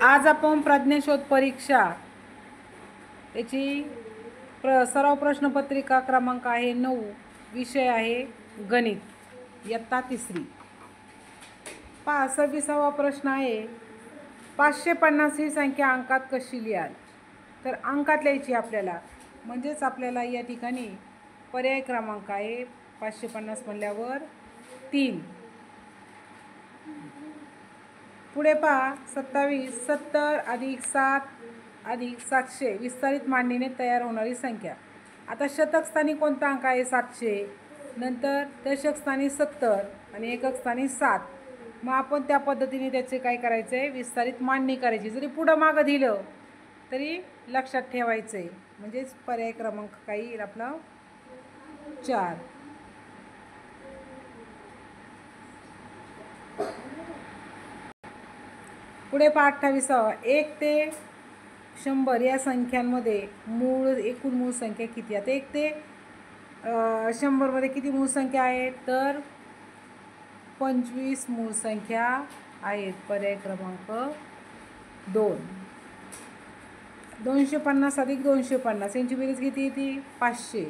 आज आपण प्रज्ञाशोध परीक्षा याची सराव प्रश्नपत्रिका क्रमांक आहे 9, विषय आहे गणित, इयत्ता 3री। 26वा प्रश्न आहे, 550 ही संख्या अंकात कशी लिहाल? तर अंकात लिहायची आपल्याला, म्हणजेच आपल्याला या ठिकाणी पर्याय क्रमांक आहे 550 म्हणल्यावर 3। पुढे पहा 27, 70 अधिक 7 अधिक 700 विस्तारित मांडणीने तयार होणारी संख्या। आता शतक स्थानी कोणता अंक आहे? 700, नंतर दशक स्थानी 70 आणि एकक स्थानी 7। मग आपण त्या पद्धतीने त्याचे काय करायचं आहे? विस्तारित मांडणी करायची। जरी पुढं मागं दिलं तरी लक्षात ठेवायचं आहे, म्हणजेच पर्याय क्रमांक काय येईल आपला? 4। पुढे पहा 28वा, 1 ते 100 या संख्यांमध्ये एकूण मूळ संख्या किती? आता 1 ते 100 मध्ये किती मूळ संख्या आहेत? तर 25 मूळ संख्या आहेत। पर्याय क्रमांक 2। 250 अधिक 250 यांची बेरीज किती येते? 500।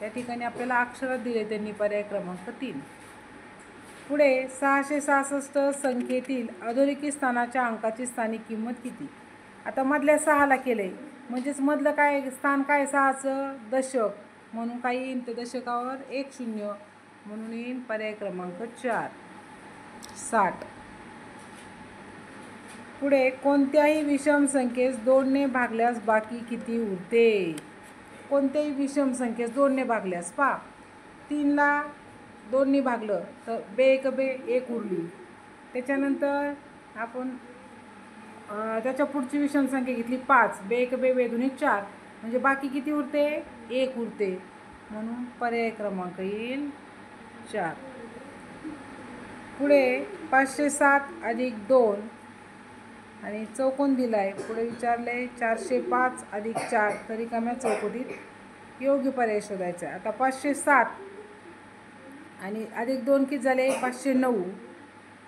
या ठिकाणी आपल्याला अक्षरात दिले त्यांनी, पर्याय क्रमांक 3। पुढे 666 संख्येतील अधोरेखित स्थानाच्या अंकाची स्थानिक किंमत किती? आता मधल्या 6ला केलंय, म्हणजेच मधलं काय स्थान काय? 6चं दशक, म्हणून काय येईल? तर दशकावर 1 0 म्हणून येईल पर्याय क्रमांक 4, 60। पुढे कोणत्याही विषम संख्येस 2 ने भागल्यास बाकी किती उरते? कोणत्याही विषम संख्येस 2 ने भागल्यास, पहा 3ला 2 ने भागलं तर बे एक बे 1 उरली। त्याच्यानंतर आपण त्याच्या पुढची विषम संख्या घेतली 5, बे एक बे बे दोन्ही 4, म्हणजे बाकी किती उरते? 1 उरते, म्हणून पर्याय क्रमांक येईल 4। पुढे 507 अधिक 2 आणि चौकोन दिलाय, पुढे विचारले 405 अधिक 4 तरी रिकाम्या चौकटीत योग्य पर्याय शोधायचा। आता 507 आणि अधिक 2 किती झाले? 509,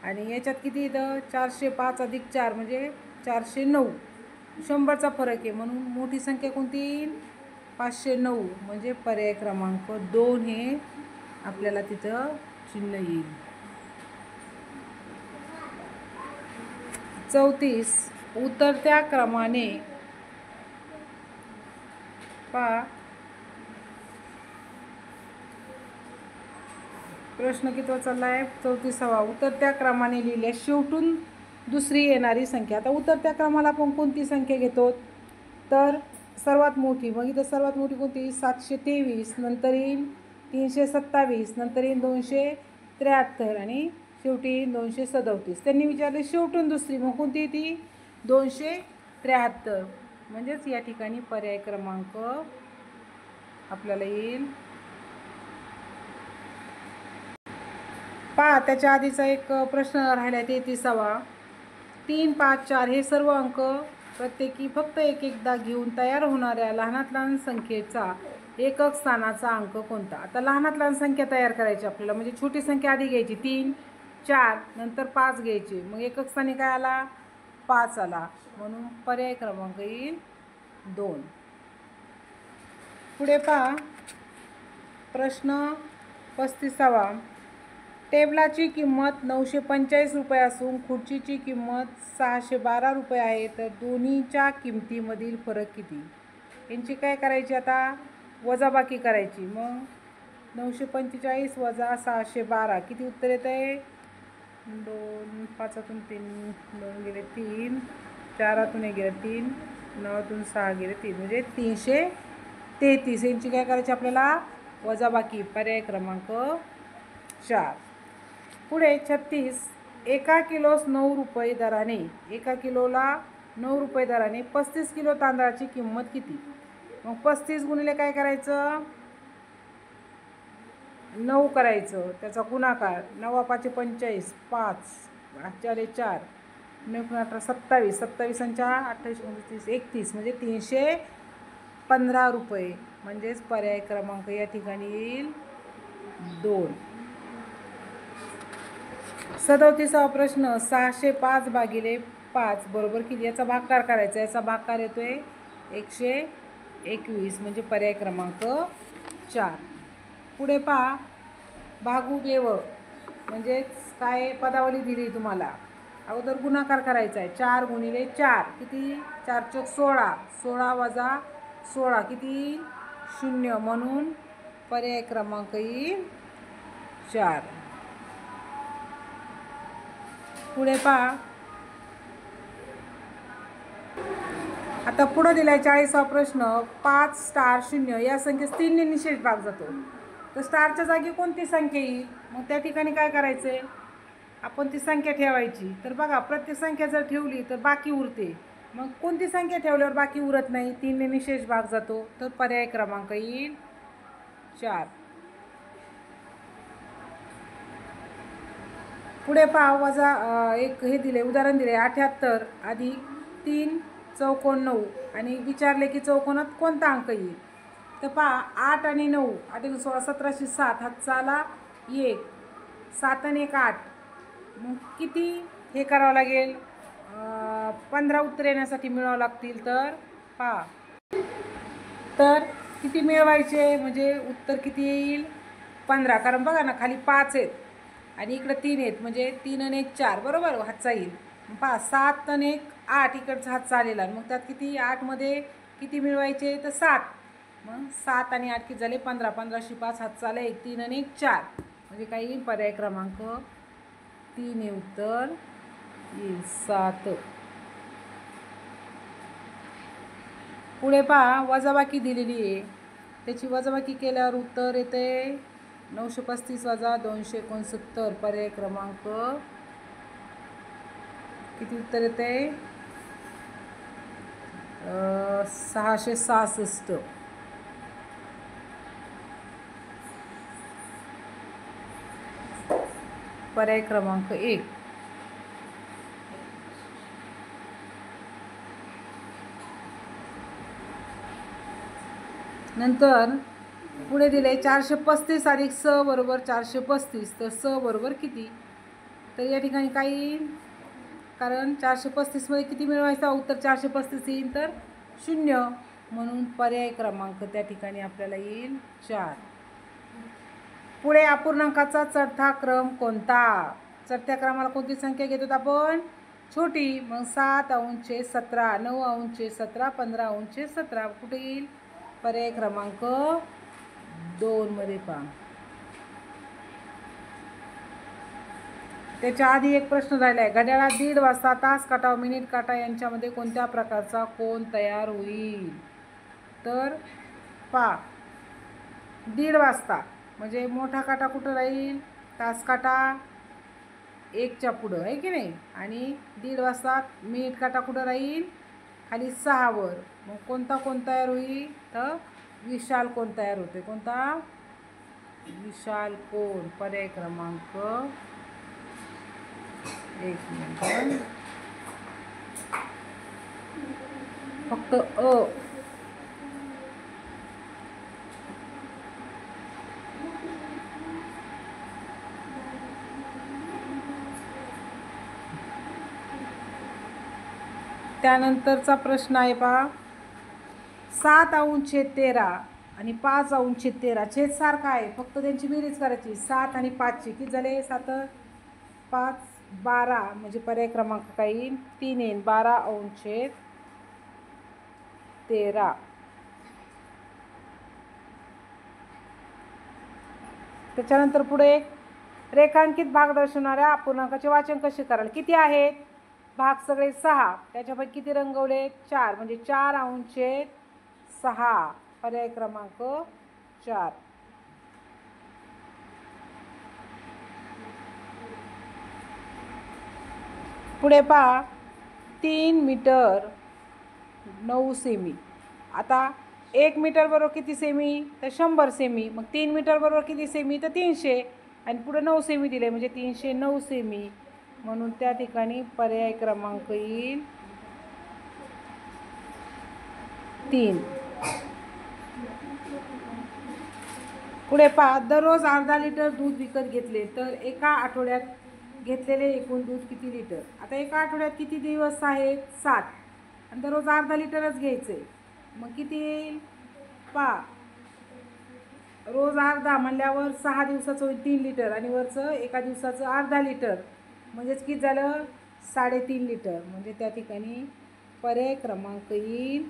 आणि याच्यात किती येतं? 405 अधिक 4 म्हणजे 409, 100चा फरक आहे, म्हणून मोठी संख्या कोणती येईल? 509, म्हणजे पर्याय क्रमांक 2 हे आपल्याला तिथं चिन्ह येईल। 34, उतरत्या क्रमाने पहा प्रश्न किती चालला आहे? 34वा, उतरत्या क्रमाने लिहिल्यास शेवटून दुसरी येणारी संख्या। आता उतरत्या क्रमाला आपण कोणती संख्या घेतो? तर सर्वात मोठी, मग इथं सर्वात मोठी कोणती? 723, नंतर येईल 327, नंतर येईल 273 आणि शेवटी येईल 237। त्यांनी विचारले शेवटून दुसरी, मग कोणती ती? 273, म्हणजेच या ठिकाणी पर्याय क्रमांक आपल्याला येईल। पहा त्याच्या आधीचा एक प्रश्न राहिला 33वा, 3, 5, 4 हे सर्व अंक प्रत्येकी फक्त एकदा घेऊन तयार होणाऱ्या लहानात लहान संख्येचा एकक स्थानाचा अंक कोणता? आता लहानात लहान संख्या तयार करायची आपल्याला, म्हणजे छोटी संख्या आधी घ्यायची 3, 4 नंतर 5 घ्यायची, मग एकक स्थानी काय आला? 5 आला, म्हणून पर्याय क्रमांक येईल 2। पुढे पहा प्रश्न 35वा, टेबलाची किंमत 945 रुपये असून खुर्चीची किंमत 612 रुपये आहे, तर दोन्हीच्या किमतीमधील फरक किती? यांची काय करायची? आता वजाबाकी करायची। मग 945 वजा 612 किती उत्तर येत आहे? 2, 5तून 3 2 गेले 3, 4तून 1 गेले 3, 9तून 6 गेले 3, म्हणजे 333। यांची काय करायची आपल्याला? वजाबाकी, पर्याय क्रमांक 4। पुढे 36, 1 किलोस 9 रुपये दराने, 1 किलोला 9 रुपये दराने 35 किलो तांदळाची किंमत किती? मग 35 गुणिले काय करायचं? 9 करायचं, त्याचा गुणाकार, 9 5 45, 5 4 4 9 18 27, 27 आणि 28 29 31, म्हणजे 315 रुपये, म्हणजेच पर्याय क्रमांक या ठिकाणी येईल 2। 37वा प्रश्न, 605 भागिले 5 बरोबर किती, याचा भागाकार करायचा, याचा भागाकार येतोय 121 म्हणजे पर्याय क्रमांक 4. पुढे पहा, भागू बेव म्हणजेच काय पदावली दिली तुम्हाला. अगोदर गुणाकार करायचा आहे. 4 गुणिले 4 किती, 4 चौक 16, 16 वजा 16 किती 0 म्हणून पर्याय क्रमांक येईल 4. पुढे पहा, आता पुढे दिलाय 40वा प्रश्न. 5 स्टार 0 या संख्येस 3 ने निषेध भाग जातो, तर स्टारच्या जागी कोणती संख्या येईल. मग त्या ठिकाणी काय करायचे, आपण ती संख्या ठेवायची. तर बघा, प्रत्येक संख्या जर ठेवली तर बाकी उरते. मग कोणती संख्या ठेवल्यावर बाकी उरत नाही, 3 ने निषेध भाग जातो, तर पर्याय क्रमांक येईल 4. पुढे पहा, वजा एक हे दिले, उदाहरण दिले 78 अधिक 3 चौकोन 9 आणि विचारले की चौकोनात कोणता अंक येईल. तर पहा, 8 आणि 9 8 × 16 17 7 हातचा आला 1, 7 आणि 1 8. मग किती हे करावं लागेल, 15 उत्तर येण्यासाठी मिळवावं लागतील. तर पहा, तर किती मिळवायचे म्हणजे उत्तर किती येईल 15. कारण बघा ना, खाली 5 आहेत आणि इकडे 3 आहेत, म्हणजे 3 आणि 1 4 बरोबर हातचा येईल. पहा, 7 आणि 1 8 इकडचा हातचा आलेला. मग त्यात किती, 8 मध्ये किती मिळवायचे तर 7. मग 7 आणि 8 किती झाले 15, 15 5 हातचा आला 1, 3 आणि 1 4 म्हणजे काय येईल पर्याय क्रमांक 3 हे उत्तर येईल 7. पुढे पहा, वजाबाकी दिलेली आहे, त्याची वजाबाकी केल्यावर उत्तर येते 935 वजा 269 पर्याय क्रमांक किती उत्तर येते 666. पर्याय क्रमांक 1. नंतर पुढे दिले 435 अधिक स बरोबर 435, तर स बरोबर किती. तर या ठिकाणी काय येईल, कारण 435 मध्ये किती मिळवायचा, उत्तर 435 येईल तर 0 म्हणून पर्याय क्रमांक त्या ठिकाणी आपल्याला येईल 4. पुढे अपूर्णांकाचा चढता क्रम कोणता. चढत्या क्रमाला कोणती संख्या घेतो आपण, छोटी. मग 7 अंशे 17, 9 अंशे 17, 15 अंशे 17 कुठे येईल पर्याय क्रमांक 2 मध्ये पहा. त्याच्या आधी एक प्रश्न राहिला आहे, घड्याळात 1:30 वाजता तास काटा व मिनिट काटा यांच्यामध्ये कोणत्या प्रकारचा कोन तयार होईल. तर पहा, 1:30 वाजता म्हणजे मोठा काटा कुठं राहील, तास काटा 1च्या पुढं आहे की नाही, आणि 1:30 वाजता मिनिट काटा कुठं राहील खाली 6 वर. मग कोणता कोन तयार होईल तर विशाल कोन तयार होते. कोणता, विशाल कोन. पर्याय क्रमांक 1 मिनिट फक्त त्यानंतरचा प्रश्न आहे पहा, 7 अंशे 13 आणि 5 अंशे 13 छेद सारखा आहे, फक्त त्यांची बेरीज करायची. 7 आणि 5 ची किती झाले, 7 5 12 म्हणजे पर्याय क्रमांक काय येईल 3 येईल 12 अंशे 13. त्याच्यानंतर पुढे रेखांकित भाग दर्शवणाऱ्या अपूर्णांकाचे वाचन कसे कराल. किती आहेत भाग, सगळे 6, त्याच्यापैकी किती रंगवले 4 म्हणजे 4 अंशे 6 पर्याय क्रमांक 4. पुढे पहा, 3 मीटर 9 सेमी. आता 1 मीटर बरोबर किती सेमी तर 100 सेमी. मग 3 मीटर बरोबर किती सेमी तर 300 आणि पुढे 9 सेमी दिले म्हणजे 309 सेमी म्हणून त्या ठिकाणी पर्याय क्रमांक येईल 3. पुढे पहा, दररोज अर्धा लिटर दूध विकत घेतले तर एका आठवड्यात घेतलेले एकूण दूध किती लिटर. आता एका आठवड्यात किती दिवस आहेत 7 आणि दररोज अर्धा लिटरच घ्यायचं आहे. मग किती येईल रोज अर्धा म्हणल्यावर 6 दिवसाचं होईल 3 लिटर आणि वरचं एका दिवसाचं अर्धा लिटर म्हणजेच किती झालं 3.5 लिटर. म्हणजे त्या ठिकाणी पर्याय क्रमांक येईल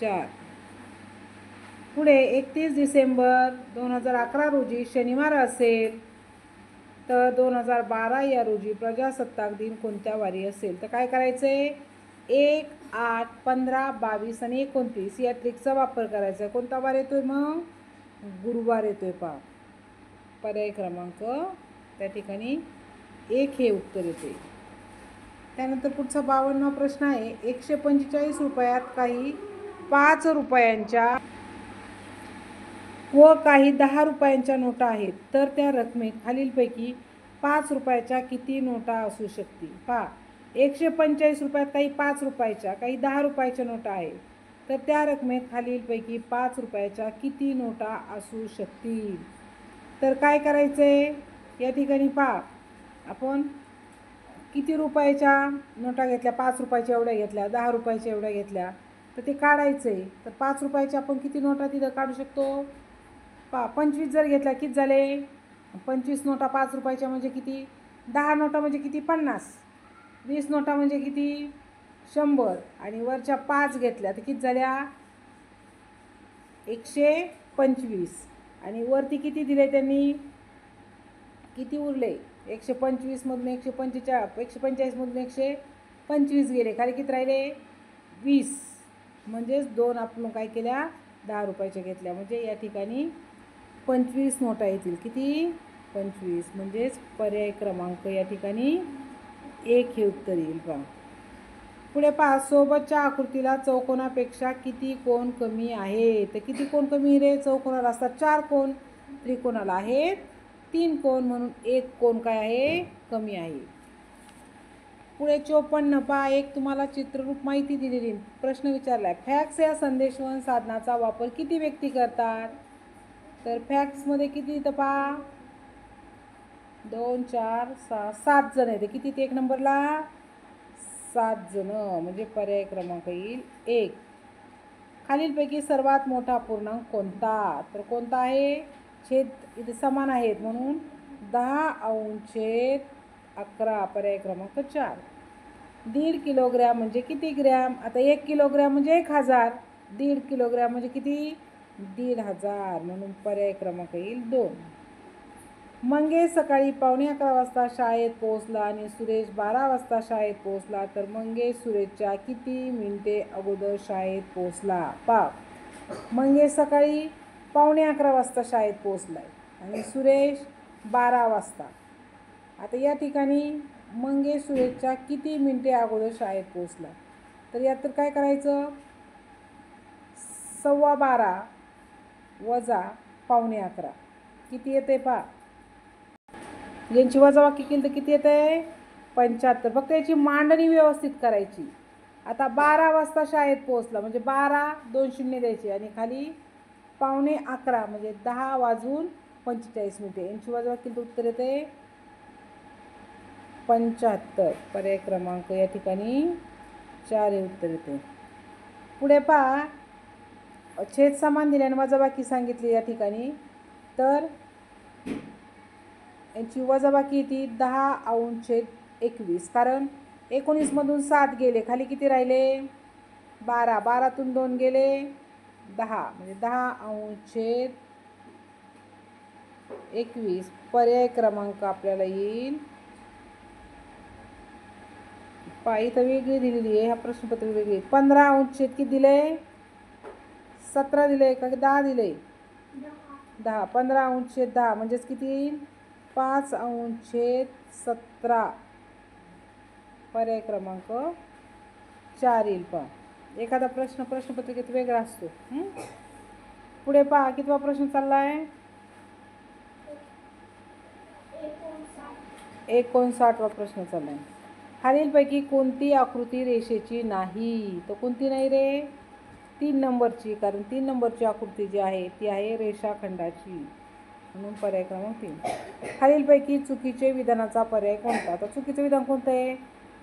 4. पुढे 31 डिसेंबर 2011 रोजी शनिवार असेल तर 2012 या रोजी प्रजासत्ताक दिन कोणत्या वारी असेल. तर काय करायचं आहे 1, 8, 15, 22 आणि 29 या ट्रिकचा वापर करायचा. कोणता वार येतोय मग गुरुवार येतोय पर्याय क्रमांक त्या ठिकाणी 1 हे उत्तर येते. त्यानंतर पुढचा 52वा प्रश्न आहे 145 रुपयात काही 5 रुपयांच्या व काही 10 रुपयांच्या नोटा आहेत तर त्या रकमेत खालीलपैकी 5 रुपयाच्या किती नोटा असू शकतील. 145 रुपयात काही 5 रुपयाच्या काही 10 रुपयाच्या नोटा आहेत तर त्या रकमेत खालीलपैकी 5 रुपयाच्या किती नोटा असू शकतील. तर काय करायचं आहे या ठिकाणी आपण किती रुपयाच्या नोटा घेतल्या 5 रुपयाच्या एवढ्या घेतल्या 10 रुपयाच्या एवढ्या घेतल्या तर ते काढायचं आहे. तर 5 रुपयाच्या आपण किती नोटा तिथं काढू शकतो 25 जर घेतल्या किती झाले 25 नोटा 5 रुपयाच्या म्हणजे किती 10 नोटा म्हणजे किती 50 20 नोटा म्हणजे किती 100 आणि वरच्या 5 घेतल्या तर किती झाल्या 125 आणि वरती किती दिले त्यांनी किती उरले 125 मधून 145 मधून 125 गेले खाली किती राहिले 20 म्हणजेच 2 आपण काय केल्या 10 रुपयाच्या घेतल्या म्हणजे या ठिकाणी 25 नोटा येतील. किती 25 म्हणजेच पर्याय क्रमांक या ठिकाणी 1 हे उत्तर येईल. पुढे सोबतच्या आकृतीला चौकोनापेक्षा किती कोण कमी आहे. तर किती कोण कमी रे चौकोनाला असतात 4 कोण त्रिकोणाला आहेत 3 कोण म्हणून 1 कोण काय आहे कमी आहे. पुढे 54 एक तुम्हाला चित्ररूप माहिती दिलेली प्रश्न विचारलाय फॅक्स या संदेशवहन साधनाचा वापर किती व्यक्ती करतात. तर फॅक्समध्ये किती तर 2 4 6 7 जण आहेत. किती ते 1 नंबरला 7 जण म्हणजे पर्याय क्रमांक येईल 1. खालीलपैकी सर्वात मोठा पूर्णांक कोणता. तर कोणता आहे छेद इथे समान आहेत म्हणून 10/11 पर्याय क्रमांक 4. 1.5 किलोग्रॅम म्हणजे किती ग्रॅम. आता 1 किलोग्रॅम म्हणजे 1000 1.5 किलोग्रॅम म्हणजे किती 1,500 म्हणून पर्याय क्रमांक येईल 2. मंगेश सकाळी 11:15 वाजता शाळेत पोहोचला आणि सुरेश 12 वाजता शाळेत पोहोचला तर मंगेश सुरेशच्या किती मिनिटे अगोदर शाळेत पोहोचला. मंगेश सकाळी 11:15 वाजता शाळेत पोहोचलाय आणि सुरेश 12 वाजता. आता या ठिकाणी मंगेश सुरेशच्या किती मिनिटे अगोदर शाळेत पोहोचला. तर यात तर काय करायचं 12:15 वजा 11:15 किती येते यांची वजाबाकी केली तर किती येते 75. फक्त याची मांडणी व्यवस्थित करायची. आता 12 वाजता शाळेत पोहोचला म्हणजे 12 2 शून्य द्यायची आणि खाली 11:15 म्हणजे 10 वाजून 45 मिनिटे यांची वजाबाकी केली तर उत्तर येते 75. पर्याय क्रमांक या ठिकाणी 4 हे उत्तर येते. पुढे छेद समान दिल्याने वजाबाकी सांगितली या ठिकाणी तर यांची वजाबाकी येते 10/21 कारण 19 मधून 7 गेले खाली किती राहिले 12 12तून 2 गेले 10 म्हणजे 10/21 पर्याय क्रमांक आपल्याला येईल इथं वेगळी दिलेली आहे. हा प्रश्नपत्र वेगळी 15/छेद किती दिले 17 दिले का 10 दिले 10 15/छेद 10 म्हणजेच किती येईल 5/17 पर्याय क्रमांक 4 येईल. एखादा प्रश्नपत्रिकेत वेगळा असतो. पुढे कितवा प्रश्न चाललाय 59वा प्रश्न चाललाय. खालीलपैकी कोणती आकृती रेषेची नाही. तर कोणती नाही रे 3 नंबरची कारण 3 नंबरची आकृती जी आहे ती आहे रेषाखंडाची. म्हणून पर्याय क्रमांक 3. खालीलपैकी चुकीचे विधानाचा पर्याय कोणता? तर चुकीचं विधान कोणतं आहे?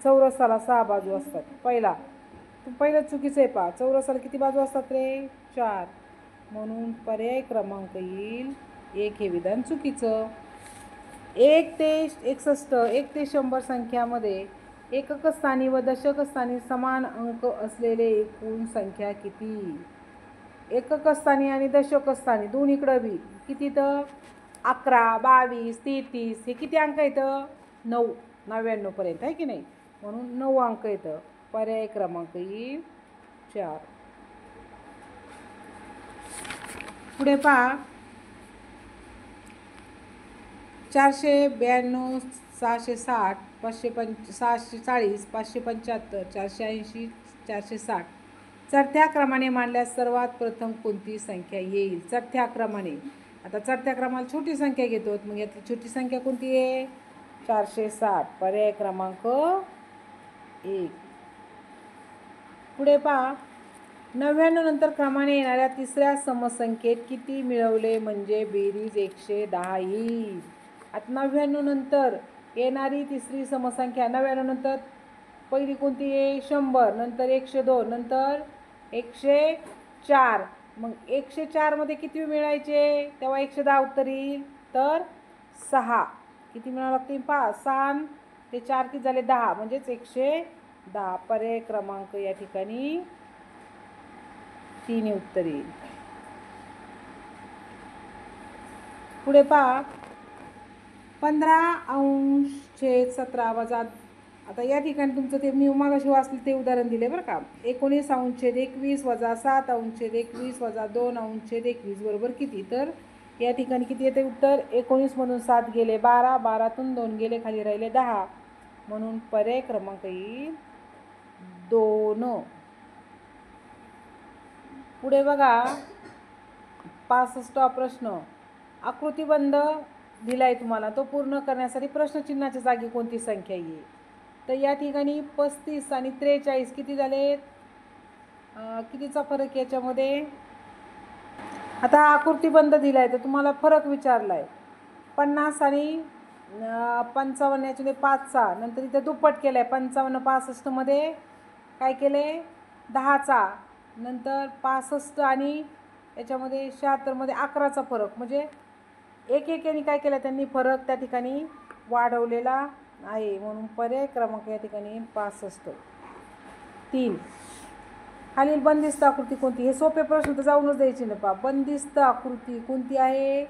चौरसाला 6 बाजू असतात. पहिलं चुकीचं आहे पहा. चौरसाला किती बाजू असतात रे? 4. म्हणून पर्याय क्रमांक येईल 1 हे विधान चुकीचं. 1 ते 61, 1 ते 100 संख्यामध्ये एकक स्थानी व दशक स्थानी समान अंक असलेले एकूण संख्या किती? एकक स्थानी आणि दशक स्थानी दोन्हीकडं बी किती? तर 11, 22, 33 हे किती अंक येतं? 9, 99 पर्यंत आहे की नाही? म्हणून 9 अंक येतं. पर्याय क्रमांक येईल 4. पुढे पहा. 492, 660, 640, 575, 480, 460 चढत्या क्रमाने मांडल्यास सर्वात प्रथम कोणती संख्या येईल? चढत्या क्रमाने. आता चढत्या क्रमाला छोटी संख्या घेतो. मग यातली छोटी संख्या कोणती आहे? 460. पर्याय क्रमांक 1. पुढे पहा. 99 नंतर क्रमाने येणाऱ्या तिसऱ्या समसंख्येत किती मिळवले म्हणजे बेरीज 110 येईल? आता 99 नंतर येणारी तिसरी समसंख्या, 99 नंतर पहिली कोणती आहे? 100, नंतर 102, नंतर 104. मग 104 मध्ये किती मिळायचे? तेव्हा 110 उत्तर येईल. तर 6. किती मिळावं लागतील? 5. 6 ते 4 किती झाले? 10. म्हणजेच 110. पर्याय क्रमांक या ठिकाणी 3 हे उत्तर येईल. पुढे पहा. 15°-17 वजा. आता या ठिकाणी तुमचं ते मी मागाशी वाचले ते उदाहरण दिले बरं का. 19°-21 वजा 7°-21 वजा 2°-21 बरोबर किती? तर या ठिकाणी किती येते उत्तर? 19 मधून 7 गेले 12, 12तून 2 गेले खाली राहिले 10. म्हणून पर्याय क्रमांक येईल 2. पुढे बघा. 65 प्रश्न. आकृतिबंध दिलाय तुम्हाला. तो पूर्ण करण्यासाठी प्रश्नचिन्हाच्या जागी कोणती संख्या येईल? तर या ठिकाणी 35 आणि 43 किती झालेत? कितीचा फरक याच्यामध्ये? आता आकृतिबंध दिलाय तर तुम्हाला फरक विचारलाय. 50 आणि 55 याच्यामध्ये 5चा, नंतर इथे दुप्पट केलाय. 55 65 मध्ये काय केले? 10चा, नंतर 65 आणि याच्यामध्ये 76 मध्ये 11चा फरक. म्हणजे एक याने काय केलं? त्यांनी फरक त्या ठिकाणी वाढवलेला आहे. म्हणून पर्याय क्रमांक या ठिकाणी 65. 3. खालील बंदिस्त आकृती कोणती? हे सोपे प्रश्न तर जाऊनच द्यायचे ना पहा. बंदिस्त आकृती कोणती आहे?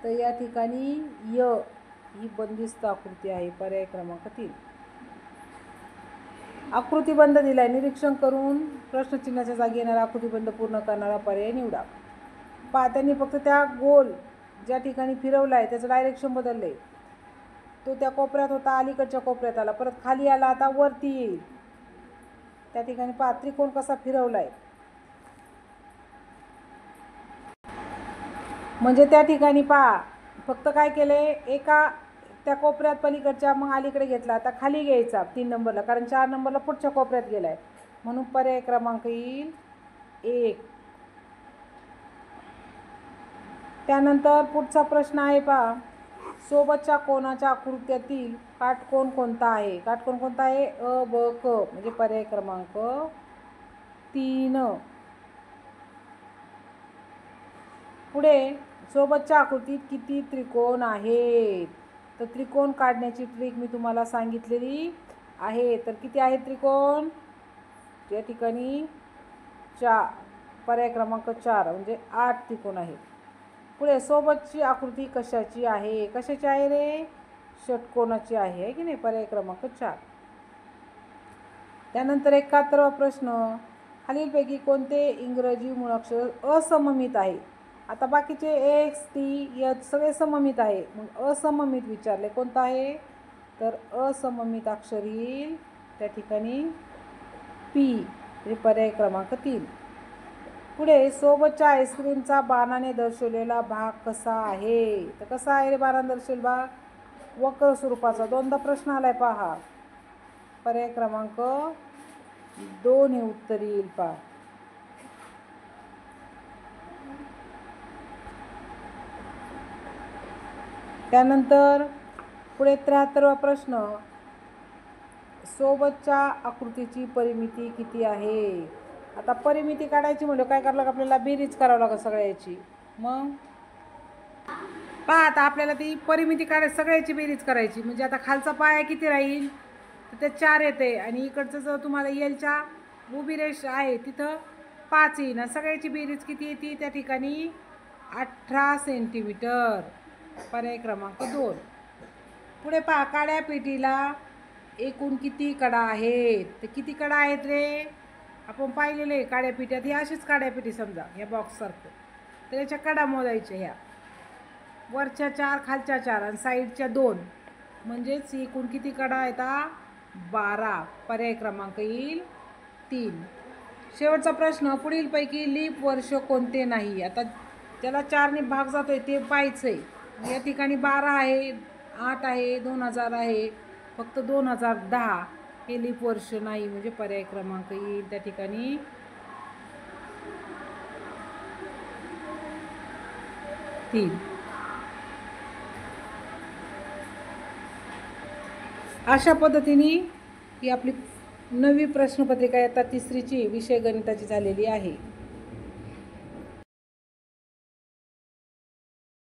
तर या ठिकाणी ही बंदिस्त आकृती आहे. पर्याय क्रमांक 3. आकृतिबंध दिलाय. निरीक्षण करून प्रश्नचिन्हाच्या जागी येणारा आकृतिबंध पूर्ण करणारा पर्याय निवडा. पहा, त्यांनी फक्त त्या गोल ज्या ठिकाणी फिरवलाय त्याचं डायरेक्शन बदललंय. तो त्या कोपऱ्यात होता, अलीकडच्या कोपऱ्यात आला, परत खाली आला, आता वरती येईल. त्या ठिकाणी पहा त्रिकोण कसा फिरवलाय. म्हणजे त्या ठिकाणी पहा फक्त काय केले? एका त्या कोपऱ्यात पलीकडच्या मग अलीकडे घेतला, आता खाली घ्यायचा 3 नंबरला, कारण 4 नंबरला पुढच्या कोपऱ्यात गेलाय. म्हणून पर्याय क्रमांक येईल 1. त्यानंतर पुढचा प्रश्न आहे पहा. सोबतच्या कोणाच्या आकृत्यातील काटकोन कोणता आहे? काटकोन कोणता आहे? अ, ब, क. म्हणजे पर्याय क्रमांक 3. पुढे सोबतच्या आकृतीत किती त्रिकोण आहेत? तर त्रिकोण काढण्याची ट्रिक मी तुम्हाला सांगितलेली आहे. तर किती आहेत त्रिकोण? या ठिकाणी 4. पर्याय क्रमांक 4 म्हणजे 8 त्रिकोण आहेत. पुढे सोबतची आकृती कशाची आहे? कशाची आहे रे? षटकोनाची आहे की नाही? पर्याय क्रमांक 4. त्यानंतर 71वा प्रश्न. खालीलपैकी कोणते इंग्रजी मुळाक्षर असममित आहे? आता बाकीचे एक्स, टी, एच सगळे सममित आहे. मग असममित विचारले कोणतं आहे? तर असममित अक्षर येईल त्या ठिकाणी पी. म्हणजे पर्याय क्रमांक 3. पुढे सोबतच्या आईस्क्रीमचा बाणाने दर्शवलेला भाग कसा आहे? तर कसा आहे रे बाणाने दर्शवलेला भाग? वक्र स्वरूपाचा. 2दा प्रश्न आलाय पहा. पर्याय क्रमांक 2 हे उत्तर येईल पहा. त्यानंतर पुढे 73वा प्रश्न, सोबतच्या आकृतीची परिमिती किती आहे? आता परिमिती काढायची म्हणजे काय करावं लागेल, आपल्याला बेरीज करावं लागेल सगळ्याची. मग पहा आता आपल्याला ती परिमिती काढायची, सगळ्याची बेरीज करायची. म्हणजे आता खालचा पाया किती राहील, तर ते 4 येते आणि इकडचं जर तुम्हाला एलच्या उभी रेष आहे तिथं 5 येईल आणि सगळ्याची बेरीज किती येते त्या ठिकाणी 18 सेंटीमीटर. पर्याय क्रमांक 2. पुढे पहा, काळ्या पेटीला एकूण किती कडा आहेत? तर किती कडा आहेत रे? आपण पाहिलेले आहे काळ्या पेट्यात, ही अशीच काळ्या पेटी समजा ह्या बॉक्ससारखं. तर याच्या कडा मोजायच्या, ह्या वरच्या 4 खालच्या 4 आणि साईडच्या 2, म्हणजेच एकूण किती कडा आहेत? 12. पर्याय क्रमांक येईल 3. शेवटचा प्रश्न, पुढीलपैकी लीप वर्ष कोणते नाही? आता ज्याला 4ने भाग जातोय ते पाहायचं आहे. या ठिकाणी 12 आहे, 8 आहे, 2000 आहे, फक्त 2010 हे लीप वर्ष नाही. म्हणजे पर्याय क्रमांक येईल त्या ठिकाणी 3. अशा पद्धतीने ही आपली नवी प्रश्नपत्रिका इयत्ता 3ची विषय गणिताची झालेली आहे.